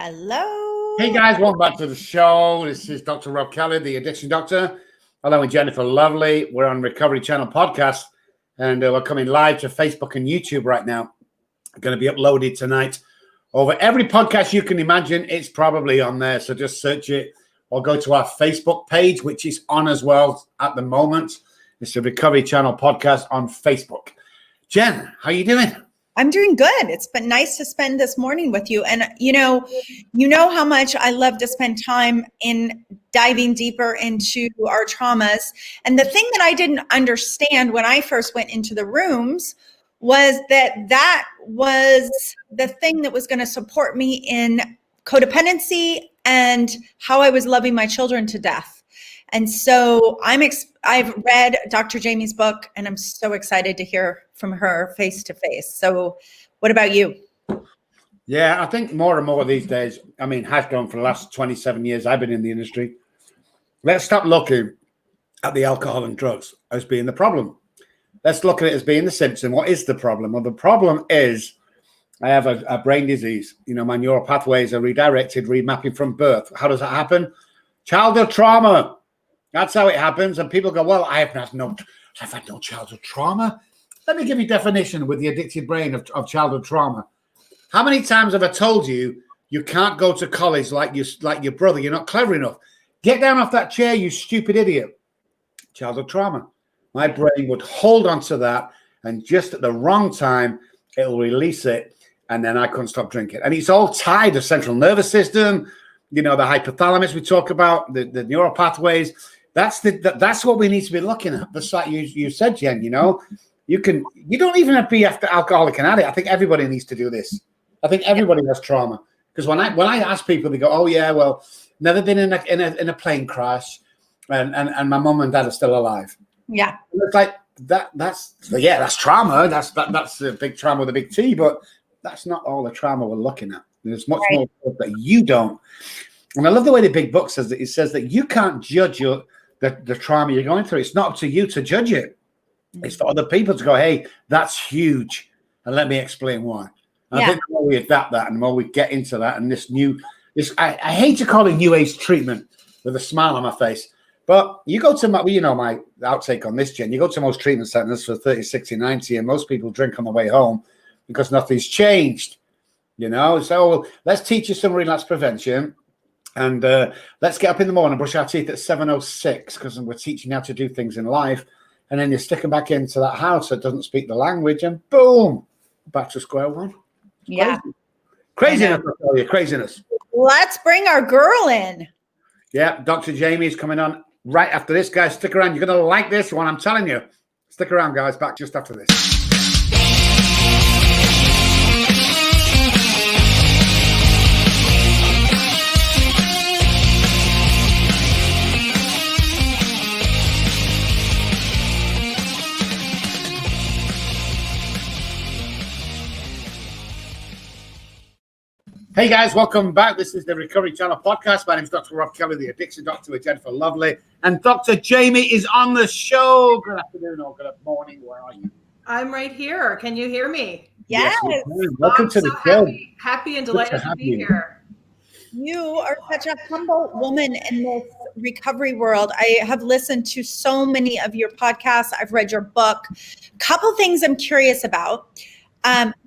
Hello. Hey guys, welcome back to the show. This is Dr. Robb Kelly, the addiction doctor, along with Jennifer Lovely. We're on Recovery Channel podcast, and we're coming live to Facebook and YouTube right now. Going to be uploaded tonight over every podcast you can imagine. It's probably on there, so just search it or go to our Facebook page, which is on as well at the moment. It's the Recovery Channel podcast on Facebook. Jen, how you doing? I'm doing good. It's been nice to spend this morning with you. And you know how much I love to spend time in diving deeper into our traumas. And the thing that I didn't understand when I first went into the rooms was that was the thing that was going to support me in codependency and how I was loving my children to death. And so I've read Dr. Jamie's book, and I'm so excited to hear from her face to face. So what about you? Yeah, I think more and more these days, has gone for the last 27 years I've been in the industry. Let's stop looking at the alcohol and drugs as being the problem. Let's look at it as being the symptom. What is the problem? Well, the problem is I have a brain disease. My neural pathways are redirected, remapping from birth. How does that happen? Childhood trauma. That's how it happens. And people go, well, I've had no childhood trauma. Let me give you a definition with the addicted brain of childhood trauma. How many times have I told you you can't go to college like your brother? You're not clever enough. Get down off that chair, you stupid idiot. Childhood trauma. My brain would hold on to that, and just at the wrong time, it'll release it, and then I couldn't stop drinking. And it's all tied to central nervous system, the hypothalamus we talk about, the neural pathways. That's what we need to be looking at. That's like you said, Jen. You don't even have to be after alcoholic and addict. I think everybody needs to do this. I think everybody has trauma, because when I ask people, they go, "Oh yeah, well, never been in a plane crash, and my mom and dad are still alive." Yeah, and it's like that's trauma. That's a big trauma with a big T, but that's not all the trauma we're looking at. There's much more that you don't. And I love the way the big book says that. It says that you can't judge the trauma you're going through. It's not up to you to judge it. It's for other people to go, hey, that's huge, and let me explain why. I think the more we adapt that and the more we get into that, and I hate to call it new age treatment with a smile on my face, but you go to my outtake on this, Jen. You go to most treatment centers for 30, 60, 90, and most people drink on the way home because nothing's changed. So let's teach you some relapse prevention. And let's get up in the morning and brush our teeth at 7:06, because we're teaching you how to do things in life. And then you stick them back into that house that doesn't speak the language, and boom, back to square one. Yeah. Craziness, I tell you, craziness. Let's bring our girl in. Yeah, Dr. Jamie is coming on right after this, guys. Stick around. You're going to like this one, I'm telling you. Stick around, guys. Back just after this. Hey guys, welcome back. This is the Recovery Channel podcast. My name is Dr. Robb Kelly, the addiction doctor with Jennifer Lovely. And Dr. Jamie is on the show. Good afternoon or good morning. Where are you? I'm right here. Can you hear me? Yes. Welcome to the show. Happy and delighted to be here. You are such a humble woman in this recovery world. I have listened to so many of your podcasts. I've read your book. Couple things I'm curious about.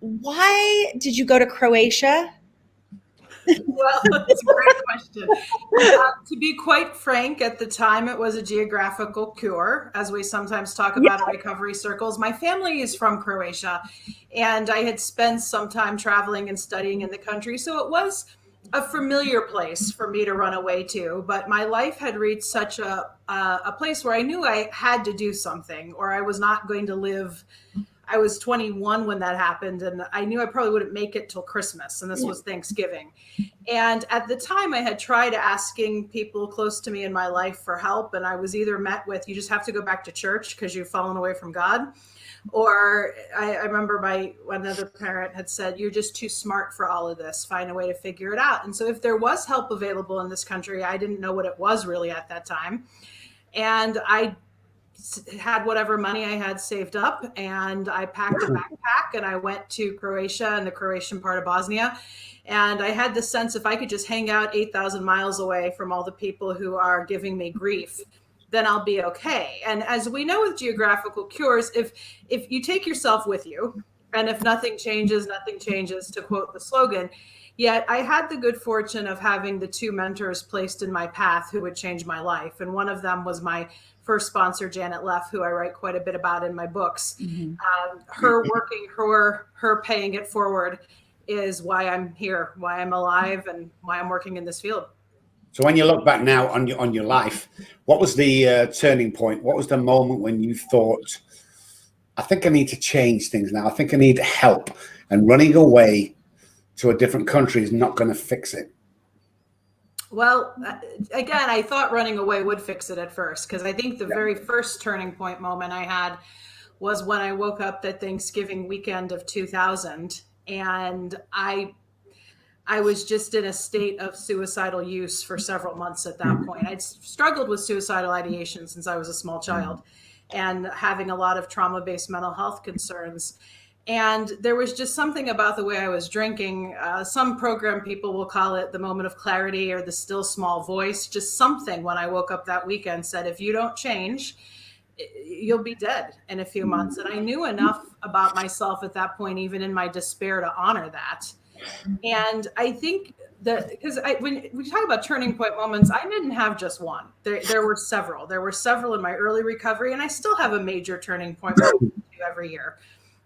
Why did you go to Croatia? Well, that's a great question. To be quite frank, at the time, it was a geographical cure, as we sometimes talk about in recovery circles. My family is from Croatia, and I had spent some time traveling and studying in the country. So it was a familiar place for me to run away to. But my life had reached such a place where I knew I had to do something, or I was not going to live. I was 21 when that happened, and I knew I probably wouldn't make it till Christmas, and this was Thanksgiving. And at the time, I had tried asking people close to me in my life for help, and I was either met with, you just have to go back to church because you've fallen away from God, or I remember one other parent had said, you're just too smart for all of this, find a way to figure it out. And so if there was help available in this country, I didn't know what it was really at that time. And I had whatever money I had saved up, and I packed a backpack and I went to Croatia and the Croatian part of Bosnia. And I had the sense if I could just hang out 8,000 miles away from all the people who are giving me grief, then I'll be okay. And as we know with geographical cures, if you take yourself with you, and if nothing changes, to quote the slogan. Yet I had the good fortune of having the two mentors placed in my path who would change my life. And one of them was my first sponsor, Janet Leff, who I write quite a bit about in my books. Her working, her paying it forward is why I'm here, why I'm alive, and why I'm working in this field. So when you look back now on your life, what was the turning point? What was the moment when you thought, I think I need to change things now. I think I need help, and running away to a different country is not going to fix it? Well, again, I thought running away would fix it at first, because I think the very first turning point moment I had was when I woke up that Thanksgiving weekend of 2000, and I was just in a state of suicidal use for several months at that point. I'd struggled with suicidal ideation since I was a small child, and having a lot of trauma-based mental health concerns. And there was just something about the way I was drinking. Some program people will call it the moment of clarity or the still small voice. Just something when I woke up that weekend said, if you don't change, you'll be dead in a few months. And I knew enough about myself at that point, even in my despair, to honor that. And I think that because when we talk about turning point moments, I didn't have just one. There were several. There were several in my early recovery, and I still have a major turning point moment every year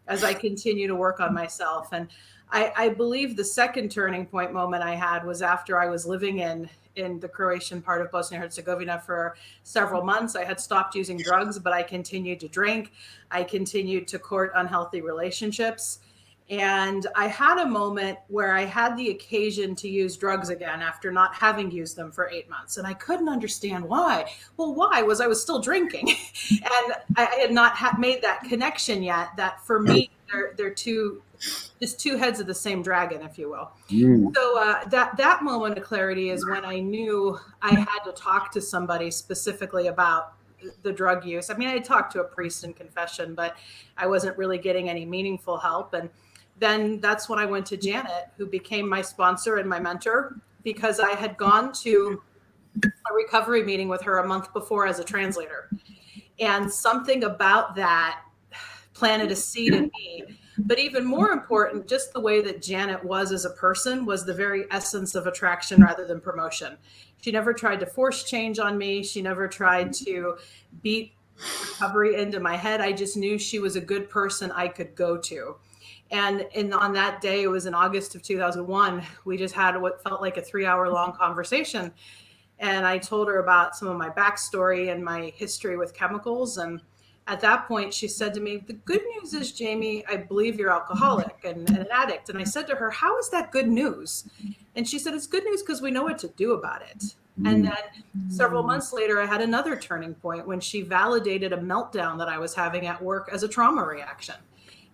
as I continue to work on myself. And I believe the second turning point moment I had was after I was living in the Croatian part of Bosnia-Hercegovina for several months. I had stopped using drugs, but I continued to drink. I continued to court unhealthy relationships. And I had a moment where I had the occasion to use drugs again after not having used them for 8 months. And I couldn't understand why. Well, why was I was still drinking. And I had not made that connection yet, that for me, they're two heads of the same dragon, if you will. So that moment of clarity is when I knew I had to talk to somebody specifically about the drug use. I mean, I talked to a priest in confession, but I wasn't really getting any meaningful help. And then that's when I went to Janet, who became my sponsor and my mentor, because I had gone to a recovery meeting with her a month before as a translator. And something about that planted a seed in me. But even more important, just the way that Janet was as a person was the very essence of attraction rather than promotion. She never tried to force change on me. She never tried to beat recovery into my head. I just knew she was a good person I could go to. And on that day, it was in August of 2001, we just had what felt like a 3-hour-long conversation. And I told her about some of my backstory and my history with chemicals. And at that point, she said to me, the good news is, Jamie, I believe you're alcoholic and an addict. And I said to her, how is that good news? And she said, it's good news because we know what to do about it. And then several months later, I had another turning point when she validated a meltdown that I was having at work as a trauma reaction.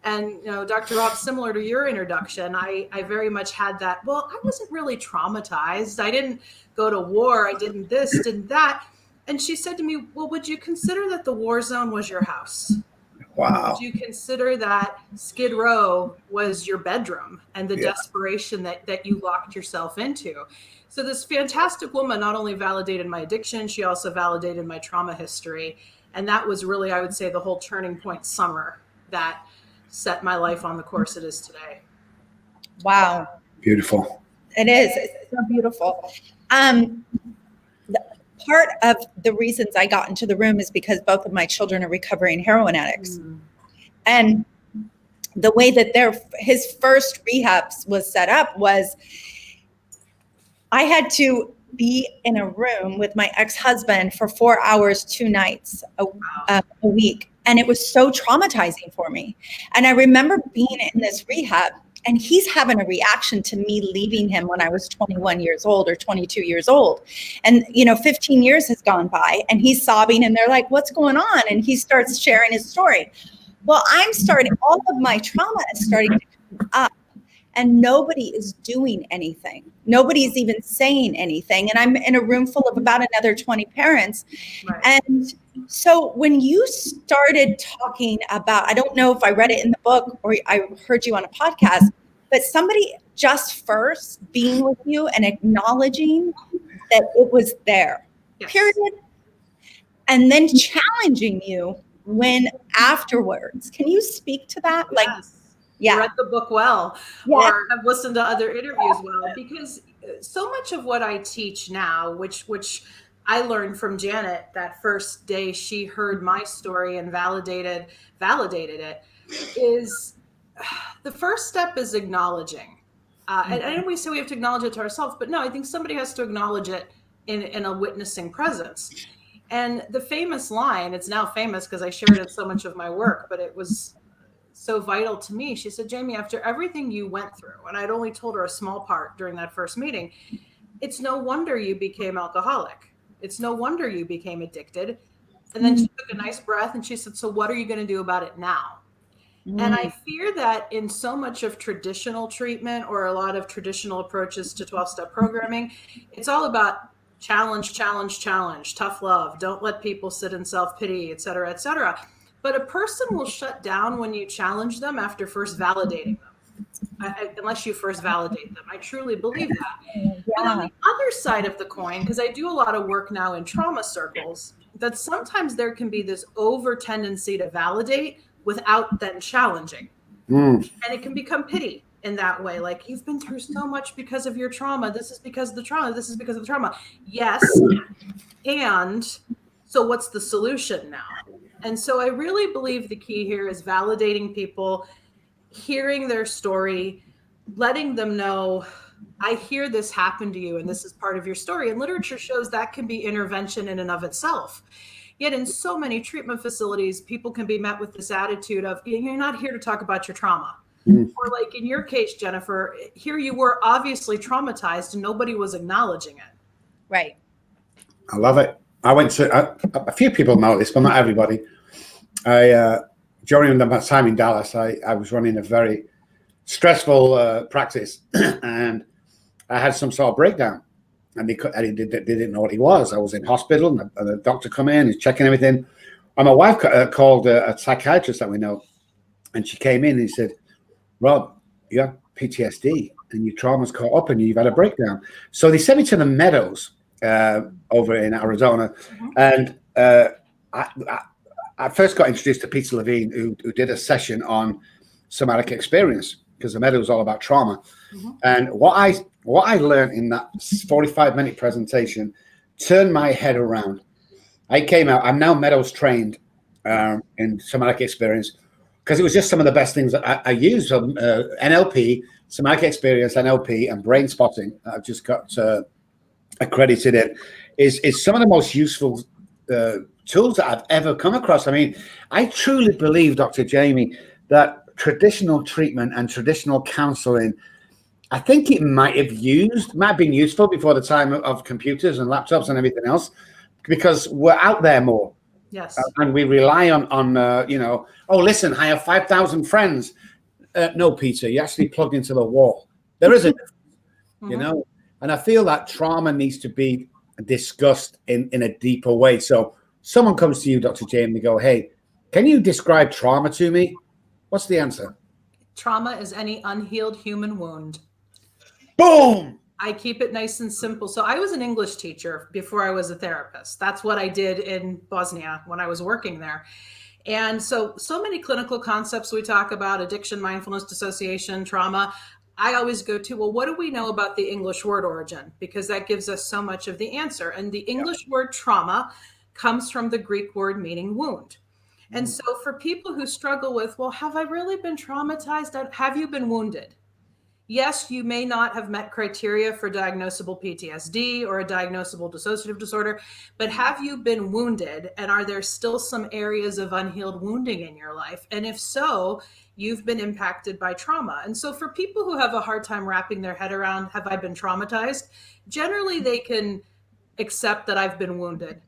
And, you know, Dr. Robb, similar to your introduction, I very much had that, well, I wasn't really traumatized. I didn't go to war. I didn't this, didn't that. And she said to me, well, would you consider that the war zone was your house? Wow. Would you consider that Skid Row was your bedroom and the desperation that you locked yourself into? So this fantastic woman not only validated my addiction, she also validated my trauma history. And that was really, I would say, the whole turning point summer that set my life on the course it is today. Wow. Beautiful. It is. It's so beautiful. Part of the reasons I got into the room is because both of my children are recovering heroin addicts. And the way that his first rehabs was set up was I had to be in a room with my ex-husband for 4 hours, 2 nights a week. And it was so traumatizing for me. And I remember being in this rehab and he's having a reaction to me leaving him when I was 21 years old or 22 years old. And, 15 years has gone by and he's sobbing and they're like, what's going on? And he starts sharing his story. Well, all of my trauma is starting to come up. and nobody is doing anything. Nobody's even saying anything. And I'm in a room full of about another 20 parents. Right. And so when you started talking about, I don't know if I read it in the book or I heard you on a podcast, but somebody just first being with you and acknowledging that it was there, Yes. period. And then challenging you when afterwards. Can you speak to that? Like, Yes. yeah. Read the book well, Yeah. or have listened to other interviews well, because so much of what I teach now, which I learned from Janet that first day she heard my story and validated it, is the first step is acknowledging. And I know we say we have to acknowledge it to ourselves, but no, I think somebody has to acknowledge it in a witnessing presence. And the famous line, it's now famous because I shared it in so much of my work, but it was so vital to me. She said, Jamie, after everything you went through, and I'd only told her a small part during that first meeting, it's no wonder you became alcoholic. It's no wonder you became addicted. And then she took a nice breath and she said, so what are you going to do about it now? And I fear that in so much of traditional treatment or a lot of traditional approaches to 12-step programming, it's all about challenge, challenge, challenge, tough love, don't let people sit in self-pity, et cetera, et cetera. But a person will shut down when you challenge them after first validating them, unless you first validate them. I truly believe that. Yeah. But on the other side of the coin, because I do a lot of work now in trauma circles, that sometimes there can be this over tendency to validate without then challenging. And it can become pity in that way. Like, you've been through so much because of your trauma. This is because of the trauma. This is because of the trauma. Yes. And so what's the solution now? And so I really believe the key here is validating people, hearing their story, letting them know, I hear this happen to you and this is part of your story. And literature shows that can be intervention in and of itself. Yet in so many treatment facilities, people can be met with this attitude of, you're not here to talk about your trauma. Or like in your case, Jennifer, here you were obviously traumatized and nobody was acknowledging it. Right. I love it. I went to a few people know this, but not everybody. During my time in Dallas, I was running a very stressful practice, and I had some sort of breakdown, and they didn't know what it was. I was in hospital, and the doctor come in, he's checking everything. And my wife called a psychiatrist that we know, and she came in and he said, Rob, you have PTSD and your trauma's caught up and you've had a breakdown. So they sent me to the Meadows over in Arizona. And I first got introduced to Peter Levine, who did a session on somatic experience, because the Meadows is all about trauma. And what I learned in that 45-minute presentation turned my head around. I came out, I'm now Meadows trained in somatic experience, because it was just some of the best things that I used. NLP, somatic experience, NLP, and brain spotting. I've just got accredited it. Is some of the most useful tools that I've ever come across. I mean, I truly believe, Dr. Jamie, that traditional treatment and traditional counseling, I think it might have been useful before the time of computers and laptops and everything else, because we're out there more. Yes. And we rely on oh, listen, I have 5,000 friends. No, Peter, you're actually plugged into the wall. There isn't, and I feel that trauma needs to be discussed in a deeper way. So someone comes to you, Dr. Jamie, and they go, hey, can you describe trauma to me? What's the answer? Trauma is any unhealed human wound. Boom! I keep it nice and simple. So I was an English teacher before I was a therapist. That's what I did in Bosnia when I was working there. And so many clinical concepts we talk about: addiction, mindfulness, dissociation, trauma. I always go to, well, what do we know about the English word origin? Because that gives us so much of the answer. And the English word trauma comes from the Greek word meaning wound. And so for people who struggle with, well, have I really been traumatized? Have you been wounded? Yes, you may not have met criteria for diagnosable PTSD or a diagnosable dissociative disorder, but have you been wounded? And are there still some areas of unhealed wounding in your life? And if so, you've been impacted by trauma. And so for people who have a hard time wrapping their head around, have I been traumatized? Generally, they can accept that I've been wounded.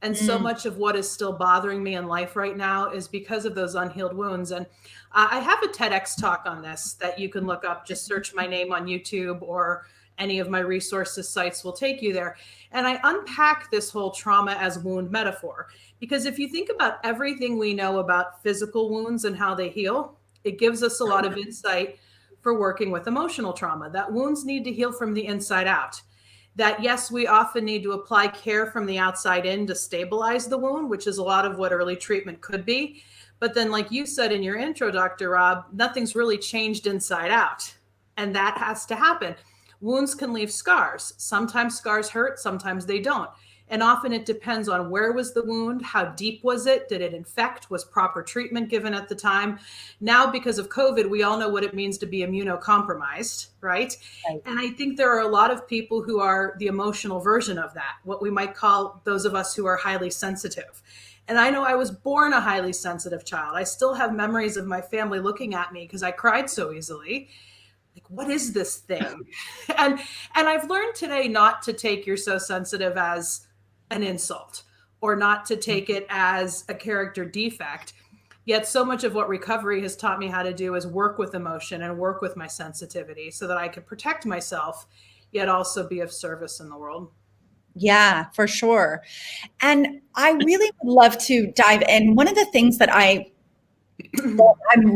And so much of what is still bothering me in life right now is because of those unhealed wounds. And I have a TEDx talk on this that you can look up. Just search my name on YouTube, or any of my resources sites will take you there. And I unpack this whole trauma as wound metaphor, because if you think about everything we know about physical wounds and how they heal, it gives us a lot of insight for working with emotional trauma, that wounds need to heal from the inside out. That yes, we often need to apply care from the outside in to stabilize the wound, which is a lot of what early treatment could be. But then, like you said in your intro, Dr. Robb, nothing's really changed inside out. And that has to happen. Wounds can leave scars. Sometimes scars hurt, sometimes they don't. And often it depends on where was the wound, how deep was it, did it infect, was proper treatment given at the time. Now, because of COVID, we all know what it means to be immunocompromised, right? And I think there are a lot of people who are the emotional version of that, what we might call those of us who are highly sensitive. And I know I was born a highly sensitive child. I still have memories of my family looking at me because I cried so easily. Like, what is this thing? And I've learned today not to take "you're so sensitive" as an insult, or not to take it as a character defect. Yet so much of what recovery has taught me how to do is work with emotion and work with my sensitivity so that I can protect myself, yet also be of service in the world. Yeah, for sure. And I really would love to dive in. One of the things that I'm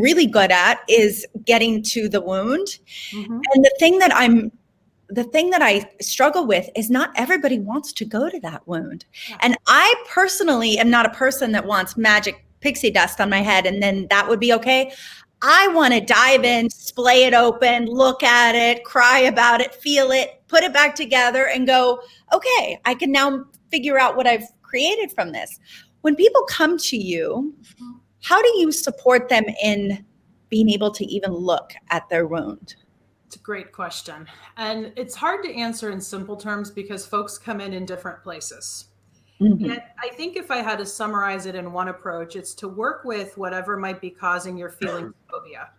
really good at is getting to the wound. And the thing that I struggle with is not everybody wants to go to that wound. And I personally am not a person that wants magic pixie dust on my head and then that would be okay. I want to dive in, splay it open, look at it, cry about it, feel it, put it back together and go, okay, I can now figure out what I've created from this. When people come to you, how do you support them in being able to even look at their wound? It's a great question. And it's hard to answer in simple terms because folks come in different places. Yet I think if I had to summarize it in one approach, it's to work with whatever might be causing your feeling phobia.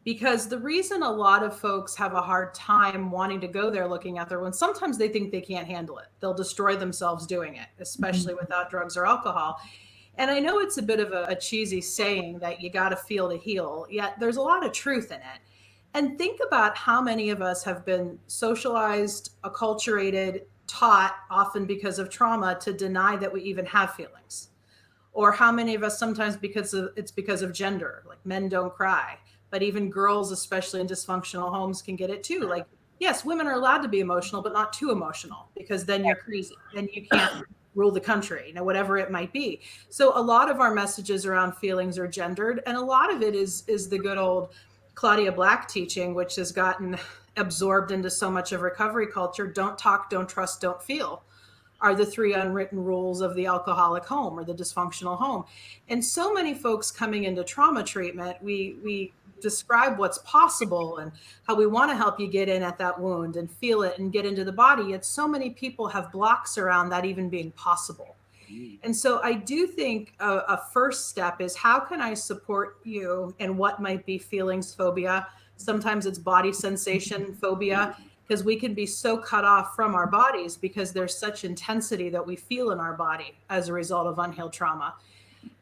Because the reason a lot of folks have a hard time wanting to go there looking at their wounds, sometimes they think they can't handle it. They'll destroy themselves doing it, especially without drugs or alcohol. And I know it's a bit of a cheesy saying that you got to feel to heal, yet there's a lot of truth in it. And think about how many of us have been socialized, acculturated, taught, often because of trauma, to deny that we even have feelings. Or how many of us sometimes because of gender, like men don't cry, but even girls, especially in dysfunctional homes, can get it too. Like, yes, women are allowed to be emotional, but not too emotional, because then you're crazy. Then you can't rule the country, whatever it might be. So a lot of our messages around feelings are gendered. And a lot of it is the good old Claudia Black teaching, which has gotten absorbed into so much of recovery culture. Don't talk, don't trust, don't feel are the 3 unwritten rules of the alcoholic home or the dysfunctional home. And so many folks coming into trauma treatment, we describe what's possible and how we want to help you get in at that wound and feel it and get into the body. Yet so many people have blocks around that even being possible. And so I do think a first step is, how can I support you in what might be feelings phobia? Sometimes it's body sensation phobia, because we can be so cut off from our bodies because there's such intensity that we feel in our body as a result of unhealed trauma.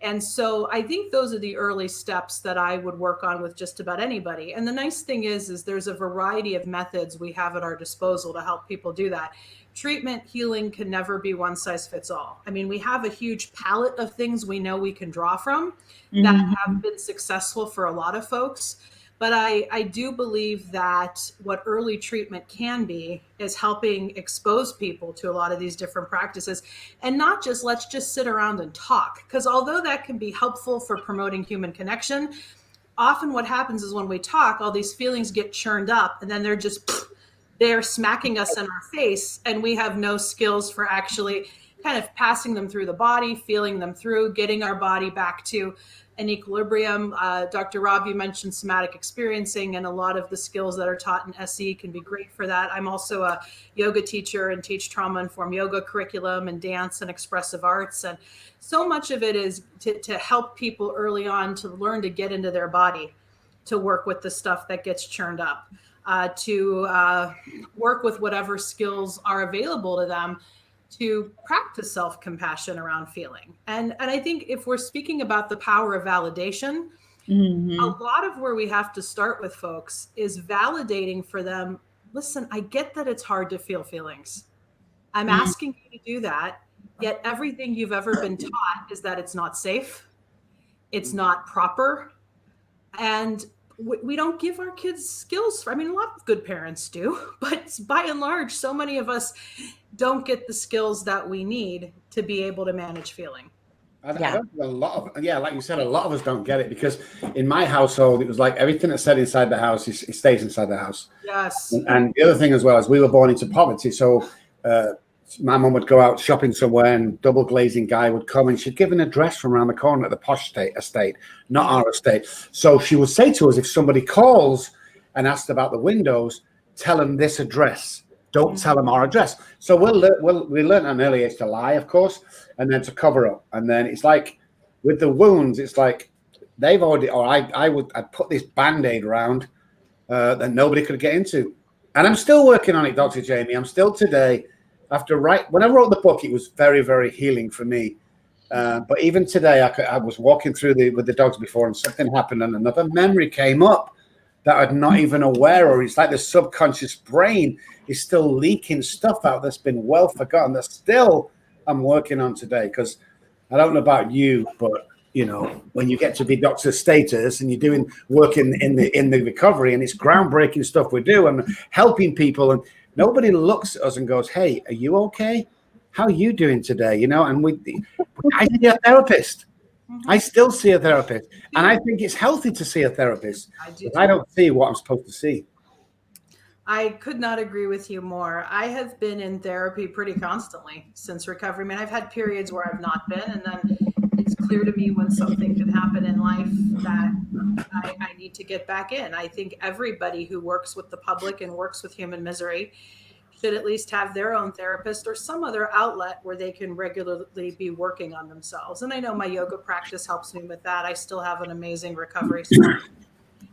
And so I think those are the early steps that I would work on with just about anybody. And the nice thing is there's a variety of methods we have at our disposal to help people do that. Treatment, healing can never be one size fits all. I mean, we have a huge palette of things we know we can draw from that have been successful for a lot of folks. But I do believe that what early treatment can be is helping expose people to a lot of these different practices, and not just let's just sit around and talk. Because although that can be helpful for promoting human connection, often what happens is when we talk, all these feelings get churned up and then they're smacking us in our face, and we have no skills for actually kind of passing them through the body, feeling them through, getting our body back to an equilibrium. Dr. Robb, you mentioned somatic experiencing, and a lot of the skills that are taught in SE can be great for that. I'm also a yoga teacher and teach trauma-informed yoga curriculum and dance and expressive arts. And so much of it is to help people early on to learn to get into their body, to work with the stuff that gets churned up, to work with whatever skills are available to them, to practice self-compassion around feeling. And I think if we're speaking about the power of validation, a lot of where we have to start with folks is validating for them, listen, I get that it's hard to feel feelings. I'm asking you to do that, yet everything you've ever been taught is that it's not safe, it's not proper, and we don't give our kids skills. I mean, a lot of good parents do, but by and large, so many of us don't get the skills that we need to be able to manage feeling. I don't think a lot of, like you said, a lot of us don't get it, because in my household, it was like everything that's said inside the house, it stays inside the house. Yes. And the other thing as well is we were born into poverty. So my mum would go out shopping somewhere and double glazing guy would come and she'd give an address from around the corner at the posh estate, not our estate. So she would say to us, if somebody calls and asked about the windows, tell them this address. Don't tell them our address. So we learn at an early age to lie, of course, and then to cover up. And then it's like with the wounds, it's like they've already, or I'd put this Band-Aid around that nobody could get into. And I'm still working on it, Dr. Jamie. I'm still today. When I wrote the book, it was very, very healing for me. But even today, I was walking through with the dogs before, and something happened, and another memory came up that I'm not even aware of. It's like the subconscious brain is still leaking stuff out that's been well forgotten. That still I'm working on today, because I don't know about you, but you know, when you get to be doctor status and you're doing work in the recovery, and it's groundbreaking stuff we do and helping people, and nobody looks at us and goes, "Hey, are you okay? How are you doing today?" You know, and I see a therapist. I still see a therapist, and I think it's healthy to see a therapist. I don't see what I'm supposed to see. I could not agree with you more. I have been in therapy pretty constantly since recovery. I mean, I've had periods where I've not been, and then it's clear to me when something can happen in life that I need to get back in. I think everybody who works with the public and works with human misery should at least have their own therapist or some other outlet where they can regularly be working on themselves. And I know my yoga practice helps me with that. I still have an amazing recovery story.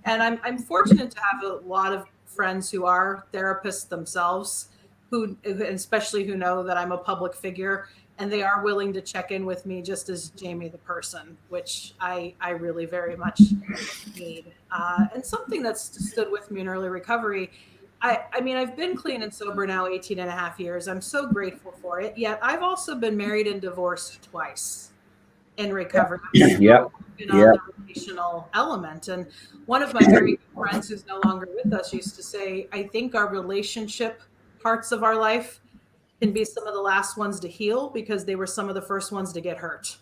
And I'm fortunate to have a lot of friends who are therapists themselves, who especially who know that I'm a public figure, and they are willing to check in with me just as Jamie the person, which I really very much need. And something that's stood with me in early recovery, I mean, I've been clean and sober now 18 and a half years. I'm so grateful for it. Yet I've also been married and divorced twice in recovery. Yeah. The relational element. And one of my very good friends who's no longer with us used to say, I think our relationship parts of our life can be some of the last ones to heal because they were some of the first ones to get hurt.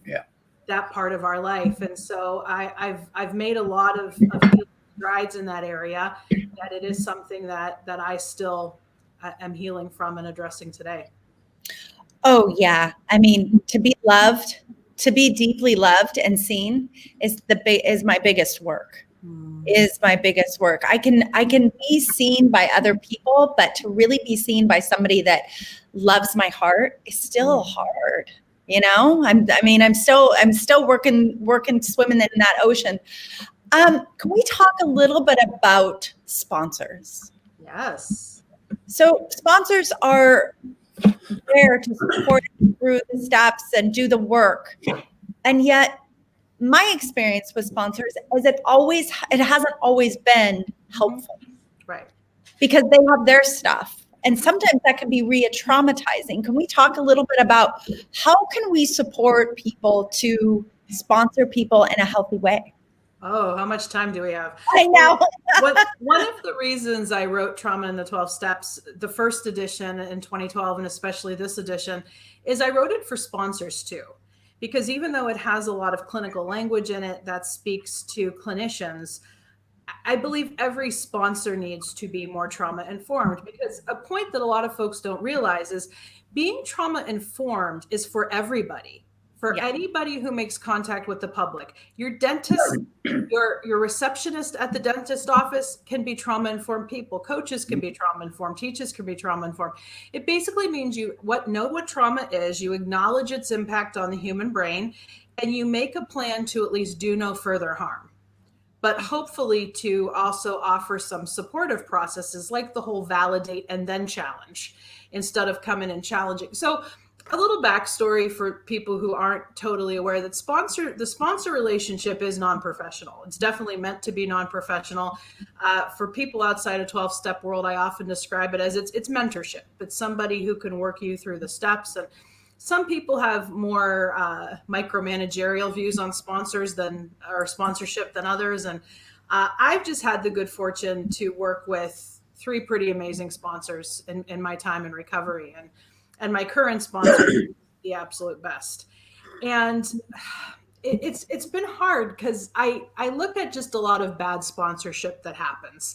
Yeah. That part of our life. And so I've made a lot of strides in that area, that it is something that I still am healing from and addressing today. Oh yeah. I mean, to be loved, to be deeply loved and seen is my biggest work. Is my biggest work. I can be seen by other people, but to really be seen by somebody that loves my heart is still hard. You know, I'm still working, swimming in that ocean. Can we talk a little bit about sponsors? Yes. So sponsors are there to support you through the steps and do the work. And yet my experience with sponsors is it hasn't always been helpful. Right. Because they have their stuff. And sometimes that can be re-traumatizing. Can we talk a little bit about how can we support people to sponsor people in a healthy way? Oh, how much time do we have? I know. One of the reasons I wrote Trauma in the 12 Steps, the first edition in 2012, and especially this edition, is I wrote it for sponsors too. Because even though it has a lot of clinical language in it that speaks to clinicians, I believe every sponsor needs to be more trauma informed, because a point that a lot of folks don't realize is being trauma informed is for everybody. For anybody who makes contact with the public. Your dentist, your receptionist at the dentist office can be trauma-informed people. Coaches can be trauma-informed. Teachers can be trauma-informed. It basically means you know what trauma is, you acknowledge its impact on the human brain, and you make a plan to at least do no further harm. but hopefully to also offer some supportive processes like the whole validate and then challenge instead of come in and challenging. So a little backstory for people who aren't totally aware that the sponsor relationship is non-professional. It's definitely meant to be non-professional. For people outside of 12-step world, I often describe it as it's mentorship. It's somebody who can work you through the steps. And some people have more micromanagerial views on sponsorship than others. And I've just had the good fortune to work with 3 pretty amazing sponsors in my time in recovery. And my current sponsor is the absolute best. And it's been hard because I look at just a lot of bad sponsorship that happens.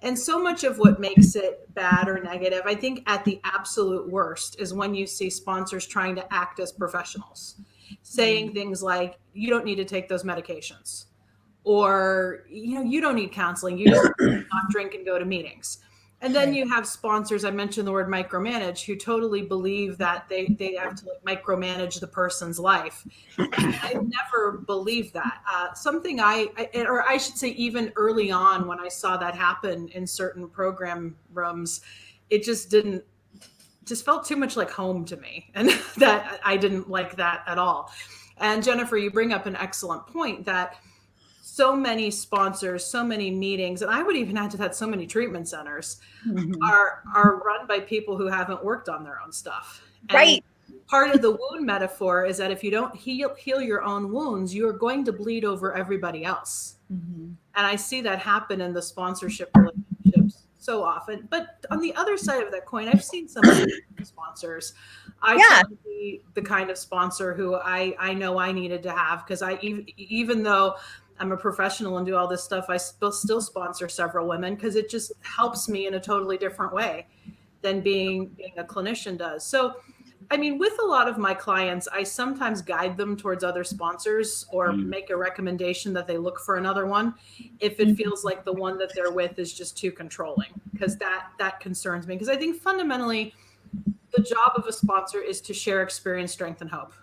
And so much of what makes it bad or negative, I think at the absolute worst, is when you see sponsors trying to act as professionals, saying things like, you don't need to take those medications, or, you don't need counseling. You just not drink and go to meetings. And then you have sponsors, I mentioned the word micromanage, who totally believe that they have to micromanage the person's life. I've never believed that. Something I should say, even early on when I saw that happen in certain program rooms, it just felt too much like home to me. And that I didn't like that at all. And Jennifer, you bring up an excellent point that so many sponsors, so many meetings, and I would even add to that so many treatment centers are run by people who haven't worked on their own stuff. And Right. part of the wound metaphor is that if you don't heal your own wounds, you are going to bleed over everybody else. And I see that happen in the sponsorship relationships so often. But on the other side of that coin, I've seen some sponsors. I try to be the kind of sponsor who I know I needed to have, because even though I'm a professional and do all this stuff, I still sponsor several women because it just helps me in a totally different way than being a clinician does. So, I mean, with a lot of my clients, I sometimes guide them towards other sponsors or make a recommendation that they look for another one if it feels like the one that they're with is just too controlling, because that concerns me. Because I think fundamentally, the job of a sponsor is to share experience, strength, and hope.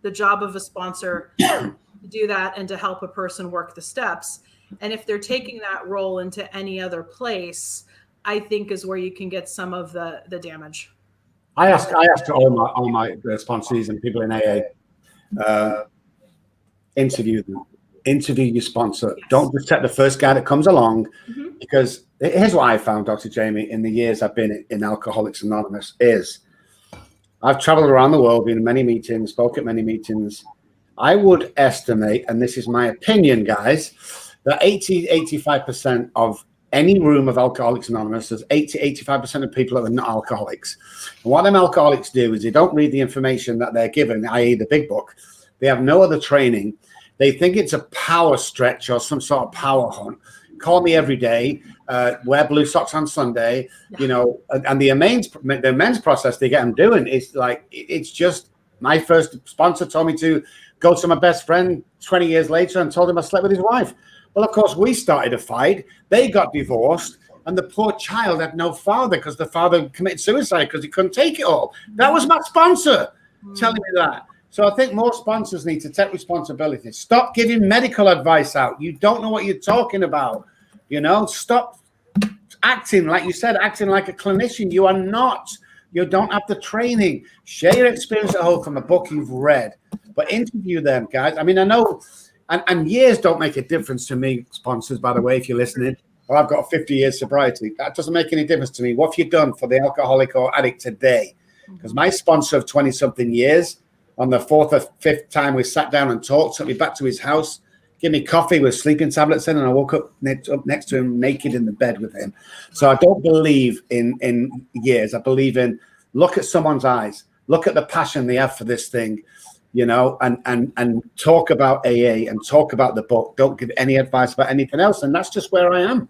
The job of a sponsor to do that and to help a person work the steps. And if they're taking that role into any other place, I think is where you can get some of the damage. I ask all my sponsees and people in AA, interview them. Interview your sponsor. Yes. Don't just take the first guy that comes along, because here's what I found, Dr. Jamie, in the years I've been in Alcoholics Anonymous is I've traveled around the world, been in many meetings, spoke at many meetings. I would estimate, and this is my opinion, guys, that 80-85% of any room of Alcoholics Anonymous, there's 80-85% of people that are not alcoholics. And what them alcoholics do is they don't read the information that they're given, i.e. the big book. They have no other training. They think it's a power stretch or some sort of power hunt. Call me every day, wear blue socks on Sunday, and the men's process they get them doing is like, it's just, my first sponsor told me to go to my best friend 20 years later and told him I slept with his wife. Well, of course, we started a fight. They got divorced, and the poor child had no father because the father committed suicide because he couldn't take it all. That was my sponsor telling me that. So I think more sponsors need to take responsibility. Stop giving medical advice out. You don't know what you're talking about. Stop acting, like you said, acting like a clinician. You are not. You don't have the training. Share your experience at home from a book you've read, but interview them, guys. I mean, I know, and years don't make a difference to me, sponsors, by the way, if you're listening. Well, I've got 50 years sobriety. That doesn't make any difference to me. What have you done for the alcoholic or addict today? Because my sponsor of 20-something years, on the 4th or 5th time we sat down and talked, took me back to his house, gave me coffee with sleeping tablets in, and I woke up next to him naked in the bed with him. So I don't believe in years. I believe in, look at someone's eyes, look at the passion they have for this thing, and talk about AA and talk about the book. Don't give any advice about anything else. And that's just where I am.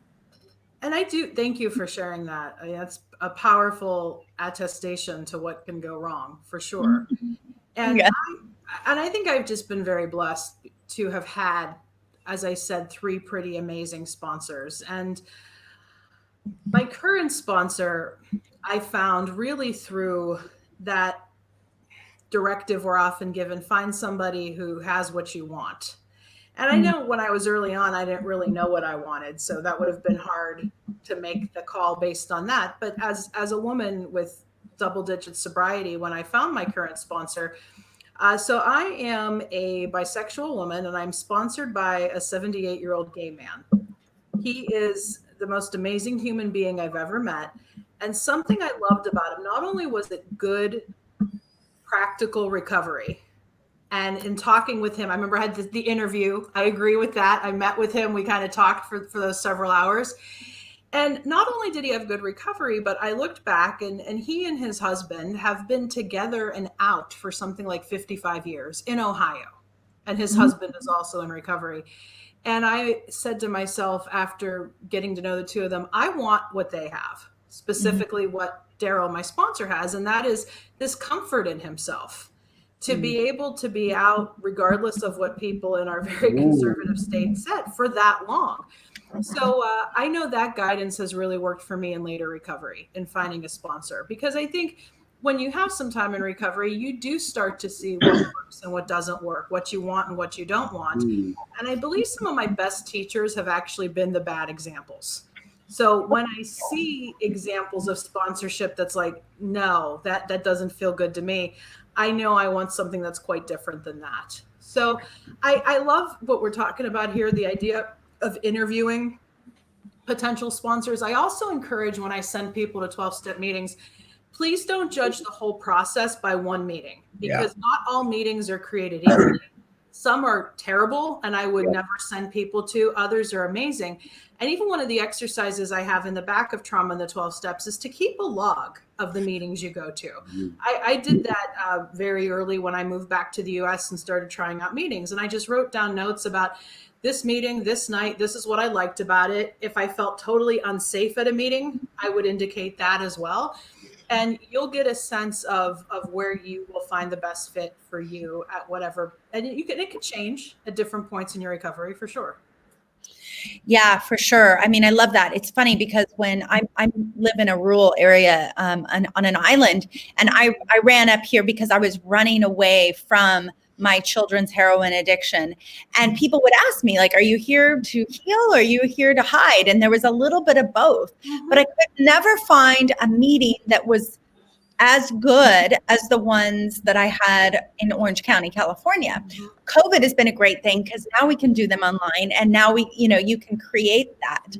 And I do thank you for sharing that. I mean, that's a powerful attestation to what can go wrong, for sure. And I think I've just been very blessed to have had, as I said, 3 pretty amazing sponsors. And my current sponsor, I found really through that directive we're often given, find somebody who has what you want. And I know when I was early on, I didn't really know what I wanted. So that would have been hard to make the call based on that. But as a woman with double digit sobriety, when I found my current sponsor, so I am a bisexual woman and I'm sponsored by a 78-year-old gay man. He is the most amazing human being I've ever met. And something I loved about him, not only was it good, practical recovery, and in talking with him, I remember I had the interview. I agree with that. I met with him. We kind of talked for those several hours. And not only did he have good recovery, but I looked back and he and his husband have been together and out for something like 55 years in Ohio. And his husband is also in recovery. And I said to myself after getting to know the two of them, I want what they have, specifically what Daryl, my sponsor, has. And that is this comfort in himself to be able to be out regardless of what people in our very conservative state said for that long. So I know that guidance has really worked for me in later recovery in finding a sponsor, because I think when you have some time in recovery, you do start to see what works and what doesn't work, what you want and what you don't want. And I believe some of my best teachers have actually been the bad examples. So when I see examples of sponsorship that's like, no, that doesn't feel good to me, I know I want something that's quite different than that. So I love what we're talking about here, the idea of interviewing potential sponsors. I also encourage, when I send people to 12-step meetings, please don't judge the whole process by one meeting, because not all meetings are created equally. Some are terrible and I would never send people to. Others are amazing. And even one of the exercises I have in the back of Trauma in the 12 Steps is to keep a log of the meetings you go to. I did that very early when I moved back to the US and started trying out meetings. And I just wrote down notes about this meeting, this night, this is what I liked about it. If I felt totally unsafe at a meeting, I would indicate that as well. And you'll get a sense of where you will find the best fit for you at whatever. And it could change at different points in your recovery, for sure. Yeah, for sure. I mean, I love that. It's funny because when I live in a rural area on an island, and I ran up here because I was running away from my children's heroin addiction. And people would ask me, like, are you here to heal or are you here to hide? And there was a little bit of both. But I could never find a meeting that was as good as the ones that I had in Orange County, California. COVID has been a great thing because now we can do them online, and now you can create that.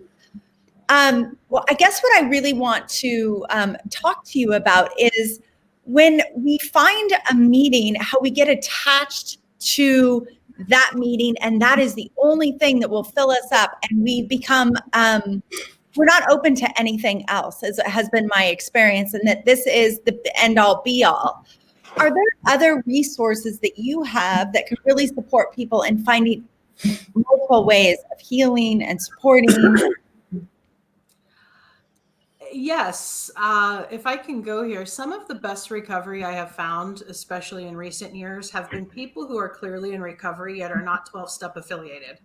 Well, I guess what I really want to talk to you about is when we find a meeting, how we get attached to that meeting, and that is the only thing that will fill us up, and we become we're not open to anything else, as has been my experience, and that this is the end all be all. Are there other resources that you have that could really support people in finding multiple ways of healing and supporting? Yes. If I can go here, some of the best recovery I have found, especially in recent years, have been people who are clearly in recovery yet are not 12-step affiliated.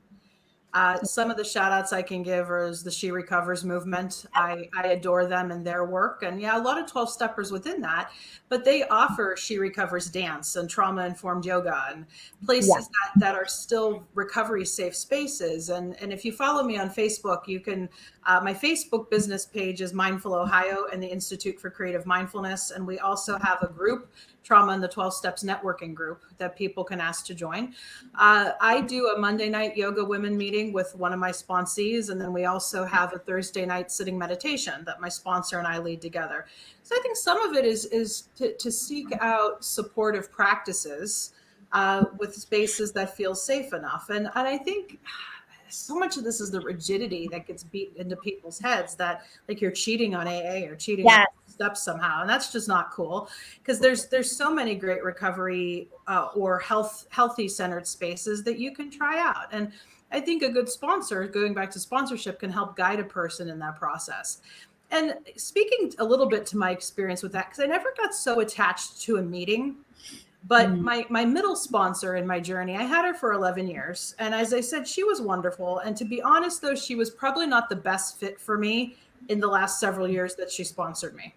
Some of the shout outs I can give is the She Recovers movement. I adore them and their work. And yeah, a lot of 12 steppers within that, but they offer She Recovers dance and trauma informed yoga and places that are still recovery safe spaces. And if you follow me on Facebook, you can, my Facebook business page is Mindful Ohio and the Institute for Creative Mindfulness. And we also have a group, Trauma in the 12 Steps networking group, that people can ask to join. I do a Monday night yoga women meeting with one of my sponsees. And then we also have a Thursday night sitting meditation that my sponsor and I lead together. So I think some of it is to seek out supportive practices with spaces that feel safe enough. And I think so much of this is the rigidity that gets beat into people's heads that like you're cheating on AA or cheating on steps somehow. And that's just not cool, because there's so many great recovery or healthy centered spaces that you can try out. And I think a good sponsor, going back to sponsorship, can help guide a person in that process. And speaking a little bit to my experience with that, because I never got so attached to a meeting. But my middle sponsor in my journey, I had her for 11 years. And as I said, she was wonderful. And to be honest, though, she was probably not the best fit for me in the last several years that she sponsored me.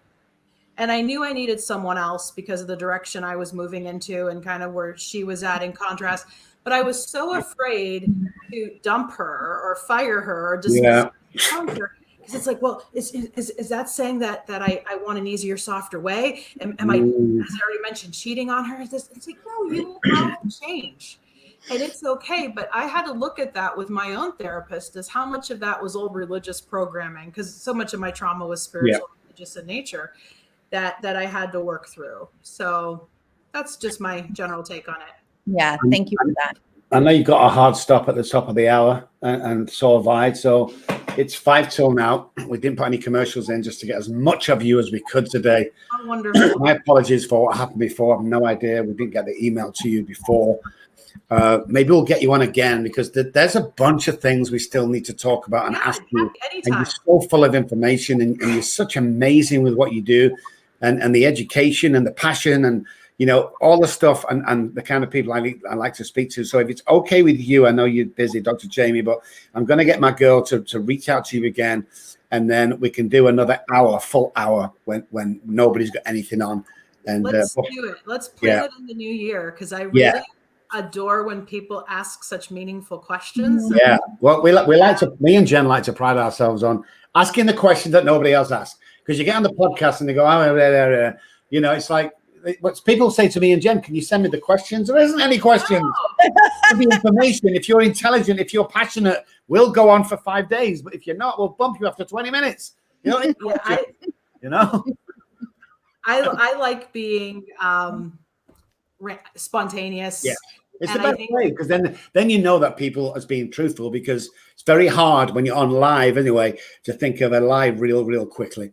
And I knew I needed someone else because of the direction I was moving into and kind of where she was at in contrast. but I was so afraid to dump her or fire her or just her. Because it's like, well, is that saying that I want an easier, softer way? Am I, as I already mentioned, cheating on her? It's like, no, you will grow and change. And it's okay. But I had to look at that with my own therapist, as how much of that was old religious programming, because so much of my trauma was spiritual, religious in nature, that I had to work through. So that's just my general take on it. Yeah, thank you for that. I know you've got a hard stop at the top of the hour, and so have I. So it's 5 till now. We didn't put any commercials in just to get as much of you as we could today. Oh, wonderful. My apologies for what happened before. I have no idea. We didn't get the email to you before. Maybe we'll get you on again, because there's a bunch of things we still need to talk about and ask you. Anytime. And you're so full of information, and you're such amazing with what you do, and the education and the passion and, you know, all the stuff and the kind of people I like to speak to. So if it's okay with you, I know you're busy, Dr. Jamie, but I'm going to get my girl to reach out to you again, and then we can do another hour, full hour, when nobody's got anything on. And let's do it. Let's plan it in the new year, because I really adore when people ask such meaningful questions. Yeah, well, we like to, me and Jen like to pride ourselves on asking the question that nobody else asks, because you get on the podcast and they go, oh, you know, it's like, what people say to me and Jen, can you send me the questions? There isn't any questions. The information. If you're intelligent, if you're passionate, we'll go on for 5 days. But if you're not, we'll bump you after 20 minutes. You know, I like being spontaneous. Yeah, it's the best way, because then you know that people as being truthful, because it's very hard when you're on live anyway to think of a live real quickly.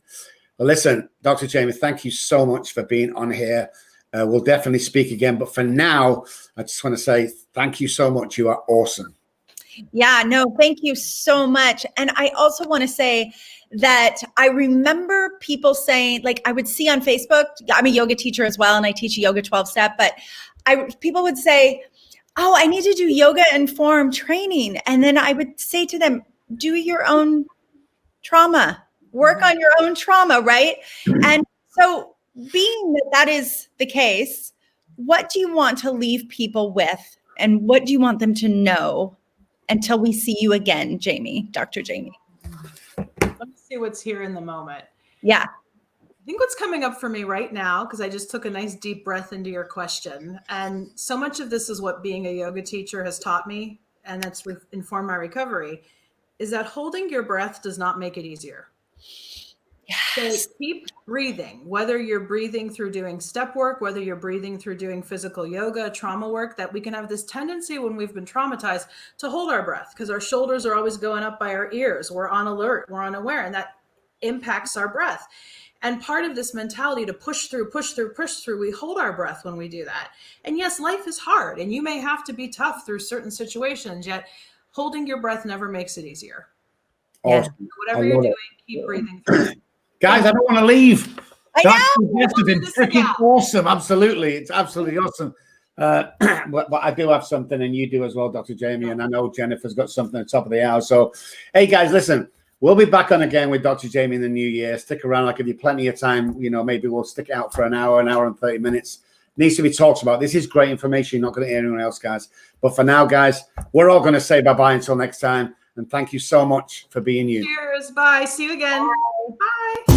Well, listen, Dr. Jamie, thank you so much for being on here. We'll definitely speak again. But for now, I just want to say thank you so much. You are awesome. Yeah, no, thank you so much. And I also want to say that I remember people saying, like, I would see on Facebook, I'm a yoga teacher as well, and I teach a yoga 12-step, but people would say, oh, I need to do yoga informed training. And then I would say to them, do your own trauma. Work on your own trauma, right? And so being that is the case, what do you want to leave people with? And what do you want them to know until we see you again, Jamie, Dr. Jamie? Let me see what's here in the moment. Yeah. I think what's coming up for me right now, because I just took a nice deep breath into your question, and so much of this is what being a yoga teacher has taught me, and that's informed my recovery, is that holding your breath does not make it easier. Yes. So keep breathing, whether you're breathing through doing step work, whether you're breathing through doing physical yoga, trauma work, that we can have this tendency when we've been traumatized to hold our breath, because our shoulders are always going up by our ears. We're on alert, we're unaware, and that impacts our breath. And part of this mentality to push through, we hold our breath when we do that. And yes, life is hard, and you may have to be tough through certain situations, yet holding your breath never makes it easier. Awesome. Yeah. Whatever you're doing, keep breathing through. Guys, I don't want to leave. I know. That's been freaking awesome. Absolutely. It's absolutely awesome. But I do have something, and you do as well, Dr. Jamie. And I know Jennifer's got something at the top of the hour. So, hey, guys, listen, we'll be back on again with Dr. Jamie in the new year. Stick around. I'll give you plenty of time. You know, maybe we'll stick it out for an hour and 30 minutes. Needs to be talked about. This is great information. You're not going to hear anyone else, guys. But for now, guys, we're all going to say bye-bye until next time. And thank you so much for being you. Cheers. Bye. See you again. Bye.